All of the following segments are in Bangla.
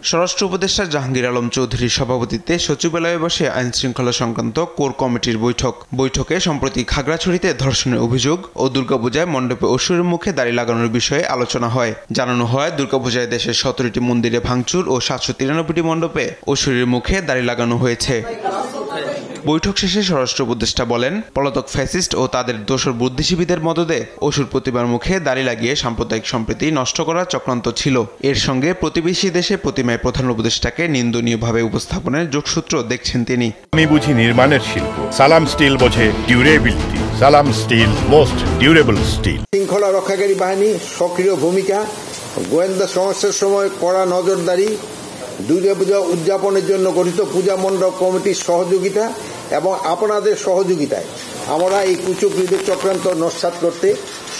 স্বরাষ্ট্র উপদেষ্টা জাহাঙ্গীর আলম চৌধুরীর সভাপতিত্বে সচিবালয়ে বসে আইন শৃঙ্খলা সংক্রান্ত কোর কমিটির বৈঠকে সম্প্রতি খাগড়াছড়িতে ধর্ষণের অভিযোগ ও দুর্গাপূজায় মণ্ডপে অসুরের মুখে দাড়ি লাগানোর বিষয়ে আলোচনা হয়। জানানো হয়, দুর্গাপূজায় দেশের 17টি মন্দিরে ভাঙচুর ও 793টি মণ্ডপে অসুরের মুখে দাড়ি লাগানো হয়েছে। বৈঠক শেষে স্বরাষ্ট্র উপদেষ্টা বলেন, পলাতক ফ্যাসিস্ট ও তাদের দোসর বুদ্ধিজীবীদের মদদে অসুর প্রতিমার মুখে দাড়ি লাগিয়ে সাম্প্রদায়িক সম্প্রীতি নষ্ট করার চক্রান্ত ছিল। এর সঙ্গে প্রতিবেশী দেশে প্রতিমায় প্রধান উপদেষ্টাকে নিন্দনীয়ভাবে উপস্থাপনের যোগসূত্র দেখছেন তিনি। আমি বুঝি নির্মাণের শিল্প, সালাম স্টিল বোঝে ডিউরেবিলিটি। সালাম স্টিল মোস্ট ডিউরেবল স্টিল। শৃঙ্খলা রক্ষাকারী বাহিনী সক্রিয় ভূমিকা, গোয়েন্দা সমস্যার সময় কড়া নজরদারি, দুর্গাপূজা উদযাপনের জন্য গঠিত পূজা মণ্ডপ কমিটির সহযোগিতা এবং আপনাদের সহযোগিতায় আমরা এই কুচক্রীদের চক্রান্ত নস্যাৎ করতে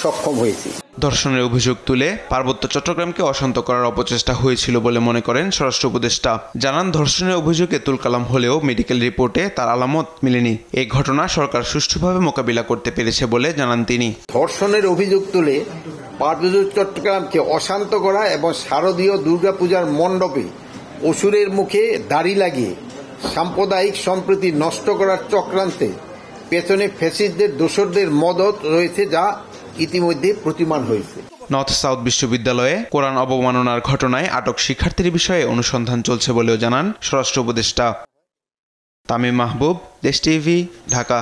সক্ষম হয়েছি। ধর্ষণের অভিযোগ তুলে পার্বত্য চট্টগ্রামকে অশান্ত করার অপচেষ্টা হয়েছিল বলে মনে করেন স্বরাষ্ট্র উপদেষ্টা। জানান, ধর্ষণের অভিযোগে তুলকালাম হলেও মেডিকেল রিপোর্টে তার আলামত মেলেনি। এই ঘটনা সরকার সুষ্ঠুভাবে মোকাবিলা করতে পেরেছে বলে জানান তিনি। ধর্ষণের অভিযোগ তুলে পার্বত্য চট্টগ্রামকে অশান্ত করা এবং শারদীয় দুর্গাপূজার মণ্ডপে অসুরের মুখে দাড়ি লাগিয়ে সাম্প্রদায়িক সম্প্রীতি নষ্ট করার চক্রান্তে পেছনে ফ্যাসিস্টদের দোসরদের মদত রয়েছে, যা ইতিমধ্যে প্রতিমান হয়েছে। নর্থ সাউথ বিশ্ববিদ্যালয়ে কোরআন অবমাননার ঘটনায় আটক শিক্ষার্থীর বিষয়ে অনুসন্ধান চলছে বলেও জানান স্বরাষ্ট্র উপদেষ্টা। তামিম মাহবুব, দেশ টিভি, ঢাকা।